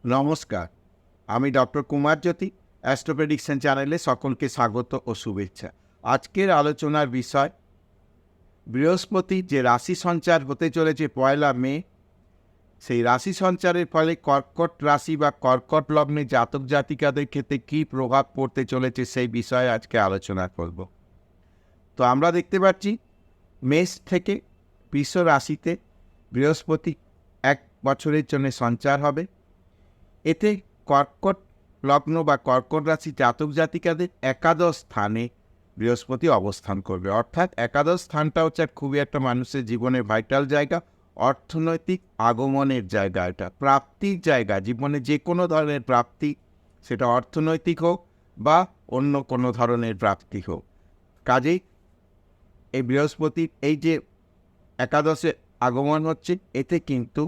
নমস্কার, আমি ডক্টর কুমার জ্যোতি। Astro prediction চ্যানেলে সকলকে স্বাগত ও শুভেচ্ছা। আজকের আলোচনার বিষয় বৃহস্পতি যে রাশি সঞ্চার হতে চলেছে 1 মে, সেই রাশি সঞ্চারের ফলে কর্কট রাশি বা কর্কট লগ্নে জাতক জাতিকাদের ক্ষেত্রে কী প্রভাব পড়তে চলেছে সেই বিষয়ে আজকে আলোচনা করব। তো আমরা দেখতে পাচ্ছি মেষ থেকে বৃষ রাশিতে বৃহস্পতি 1 বছরের জন্য সঞ্চার হবে। এতে কর্কট লগ্ন বা কর্কট রাশি জাতক জাতিকাদের একাদশ স্থানে বৃহস্পতি অবস্থান করবে। অর্থাৎ একাদশ স্থানটা হচ্ছে খুবই একটা মানুষের জীবনে ভাইটাল জায়গা, অর্থনৈতিক আগমনের জায়গা, এটা প্রাপ্তির জায়গা। জীবনে যে কোনো ধরনের প্রাপ্তি, সেটা অর্থনৈতিক হোক বা অন্য কোনো ধরনের প্রাপ্তি হোক, কাজেই এই বৃহস্পতির এই যে একাদশে আগমন হচ্ছে, এতে কিন্তু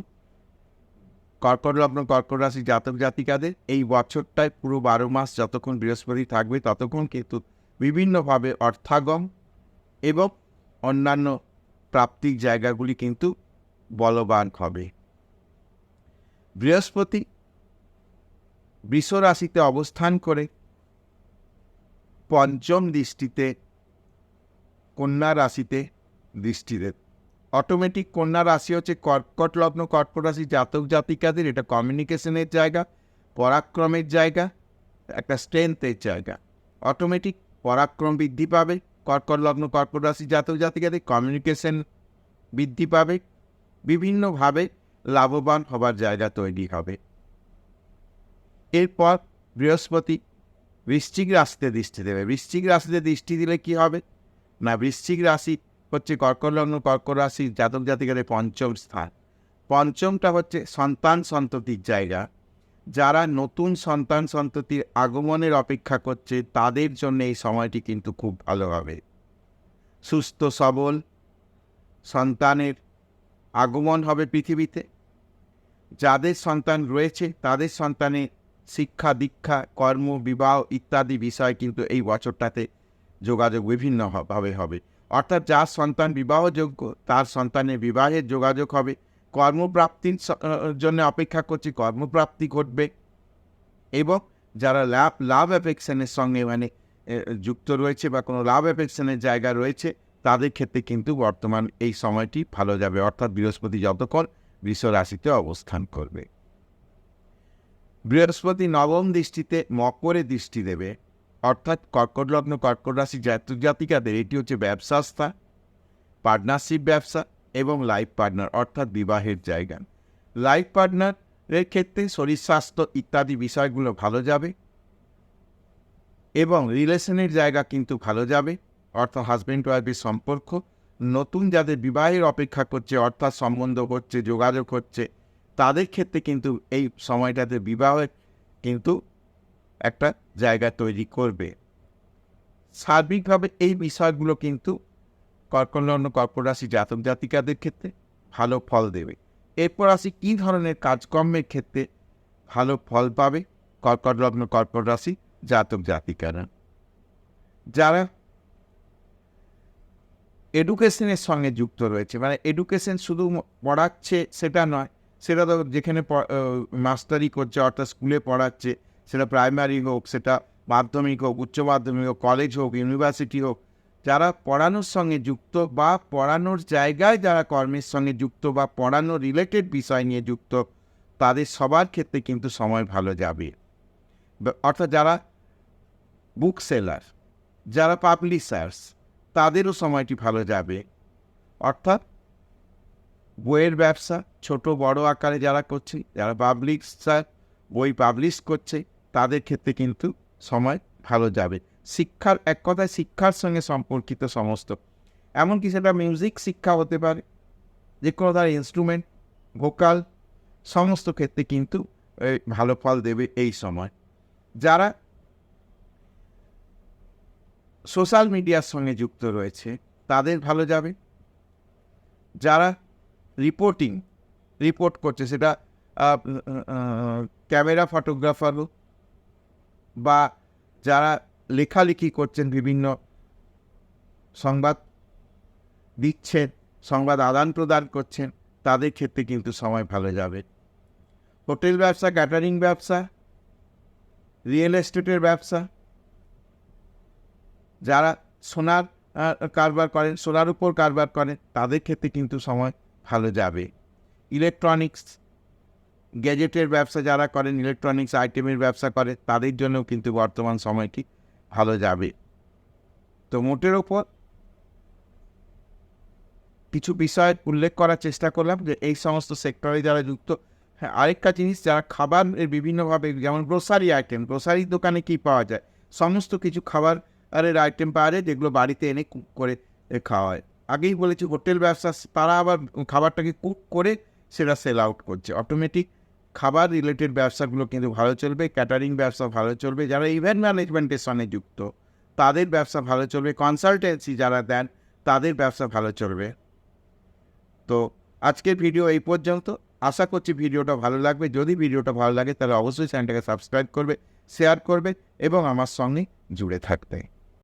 কর্কট লগ্ন কর্কট রাশি জাতক জাতিকাদের এই বছরটায় পুরো 12 মাস যতক্ষণ বৃহস্পতি থাকবে ততক্ষণ কিন্তু বিভিন্নভাবে অর্থাগম এবং অন্যান্য প্রাপ্তির জায়গাগুলি কিন্তু বলবান হবে। বৃহস্পতি বৃষ রাশিতে অবস্থান করে পঞ্চম দৃষ্টিতে কন্যা রাশিতে দৃষ্টি দেবে। অটোমেটিক কন্যা রাশি হচ্ছে কর্কট লগ্ন কর্কট রাশি জাতক জাতিকাদের, এটা কমিউনিকেশনের জায়গা, পরাক্রমের জায়গা, একটা স্ট্রেংথের জায়গা। অটোমেটিক পরাক্রম বৃদ্ধি পাবে, কর্কট লগ্ন কর্কট রাশি জাতক জাতিকাদের কমিউনিকেশন বৃদ্ধি পাবে, বিভিন্নভাবে লাভবান হবার জায়গা তৈরি হবে। এরপর বৃহস্পতি বৃশ্চিক রাশিতে দৃষ্টি দেবে। বৃশ্চিক রাশিতে দৃষ্টি দিলে কি হবে না, বৃশ্চিক রাশি হচ্ছে কর্কট লগ্ন কর্কট রাশি জাতক জাতিকাদের পঞ্চম স্থান। পঞ্চমটা হচ্ছে সন্তান সন্ততির জায়গা। যারা নতুন সন্তান সন্ততির আগমনের অপেক্ষা করছে তাদের জন্য এই সময়টি কিন্তু খুব ভালো হবে। সুস্থ সবল সন্তানের আগমন হবে পৃথিবীতে। যাদের সন্তান রয়েছে তাদের সন্তানের শিক্ষা দীক্ষা কর্ম বিবাহ ইত্যাদি বিষয় কিন্তু এই বছরটাতে যোগাযোগ বিভিন্নভাবে হবে। অর্থাৎ যার সন্তান বিবাহযোগ্য তার সন্তানের বিবাহের যোগাযোগ হবে। কর্মপ্রাপ্তির জন্য অপেক্ষা করছে, কর্মপ্রাপ্তি ঘটবে। এবং যারা লাভ অ্যাফেকশনের সঙ্গে যুক্ত রয়েছে বা কোনো লাভ অ্যাফেকশনের জায়গা রয়েছে তাদের ক্ষেত্রে কিন্তু বর্তমান এই সময়টি ভালো যাবে। অর্থাৎ বৃহস্পতি যতক্ষণ বৃষ রাশিতে অবস্থান করবে। বৃহস্পতি নবম দৃষ্টিতে মকরে দৃষ্টি দেবে। অর্থাৎ কর্কট লগ্ন কর্কট রাশি জাতক জাতিকাদের এটি হচ্ছে ব্যবসা স্থান, পার্টনারশিপ ব্যবসা এবং লাইফ পার্টনার অর্থাৎ বিবাহের জায়গা। লাইফ পার্টনারের ক্ষেত্রে শরীর স্বাস্থ্য ইত্যাদি বিষয়গুলো ভালো যাবে এবং রিলেশনের জায়গা কিন্তু ভালো যাবে। অর্থাৎ হাজব্যান্ড ওয়াইফের সম্পর্ক, নতুন যাদের বিবাহের অপেক্ষা করছে অর্থাৎ সম্বন্ধ হচ্ছে যোগাযোগ হচ্ছে তাদের ক্ষেত্রে কিন্তু এই সময়টাতে বিবাহের কিন্তু একটা জায়গা তৈরি করবে। সার্বিকভাবে এই বিষয়গুলো কিন্তু কর্কট লগ্ন কর্কট রাশি জাতক জাতিকাদের ক্ষেত্রে ভালো ফল দেবে। এরপর আসি কী ধরনের কাজকর্মের ক্ষেত্রে ভালো ফল পাবে কর্কট লগ্ন কর্কট রাশি জাতক জাতিকারা। যারা এডুকেশনের সঙ্গে যুক্ত রয়েছে, মানে এডুকেশন শুধু পড়াচ্ছে সেটা নয়, সেটা তো যেখানে মাস্টারি করছে অর্থাৎ স্কুলে পড়াচ্ছে, সেটা প্রাইমারি হোক, সেটা মাধ্যমিক হোক, উচ্চ মাধ্যমিক হোক, কলেজ হোক, ইউনিভার্সিটি হোক, যারা পড়ানোর সঙ্গে যুক্ত বা পড়ানোর জায়গায় যারা কর্মের সঙ্গে যুক্ত বা পড়ানো রিলেটেড বিষয় নিয়ে যুক্ত তাদের সবার ক্ষেত্রে কিন্তু সময় ভালো যাবে। অর্থাৎ যারা বুক সেলার, যারা পাবলিশার্স, তাদেরও সময়টি ভালো যাবে। অর্থাৎ বইয়ের ব্যবসা ছোট বড় আকারে যারা করছে, যারা পাবলিশার বই পাবলিশ করছে তাদের ক্ষেত্রে কিন্তু সময় ভালো যাবে। শিক্ষার এক কথায় শিক্ষার সঙ্গে সম্পর্কিত সমস্ত, এমনকি সেটা মিউজিক শিক্ষা হতে পারে, যে কোনো ধরনের ইনস্ট্রুমেন্ট, ভোকাল, সমস্ত ক্ষেত্রে কিন্তু ভালো ফল দেবে এই সময়। যারা সোশ্যাল মিডিয়ার সঙ্গে যুক্ত রয়েছে তাদের ভালো যাবে। যারা রিপোর্ট করছে, সেটা ক্যামেরা ফটোগ্রাফার হোক বা যারা লেখালেখি করছেন, বিভিন্ন সংবাদ দিচ্ছেন, সংবাদ আদান প্রদান করছেন, তাদের ক্ষেত্রে কিন্তু সময় ভালো যাবে। হোটেল ব্যবসা, ক্যাটারিং ব্যবসা, রিয়েল এস্টেটের ব্যবসা, যারা সোনার কারবার করেন, সোনার উপর কারবার করেন, তাদের ক্ষেত্রে কিন্তু সময় ভালো যাবে। ইলেকট্রনিক্স গ্যাজেটের ব্যবসা যারা করেন, ইলেকট্রনিক্স আইটেমের ব্যবসা করে, তাদের জন্যও কিন্তু বর্তমান সময়টি ভালো যাবে। তো মোটের ওপর কিছু বিষয় উল্লেখ করার চেষ্টা করলাম যে এই সমস্ত সেক্টরে যারা যুক্ত। হ্যাঁ, আরেকটা জিনিস, যারা খাবারের বিভিন্নভাবে, যেমন গ্রোসারি আইটেম, গ্রোসারির দোকানে কী পাওয়া যায়, সমস্ত কিছু খাবারের আইটেম পাওয়া যায় যেগুলো বাড়িতে এনে কুক করে খাওয়া হয়। আগেই বলেছি হোটেল ব্যবসা, তারা আবার খাবারটাকে কুক করে সেটা সেল আউট করছে। অটোমেটিক খাবার রিলেটেড ব্যবসাগুলো কিন্তু ভালো চলবে, ক্যাটারিং ব্যবসা ভালো চলবে, যারা ইভেন্ট ম্যানেজমেন্টের সঙ্গে যুক্ত তাদের ব্যবসা ভালো চলবে, কনসালটেন্সি যারা দেন তাদের ব্যবসা ভালো চলবে। তো আজকের ভিডিও এই পর্যন্ত। আশা করছি ভিডিওটা ভালো লাগবে। যদি ভিডিওটা ভালো লাগে তাহলে অবশ্যই চ্যানেলটাকে সাবস্ক্রাইব করবে, শেয়ার করবে এবং আমার সঙ্গে জুড়ে থাকবে।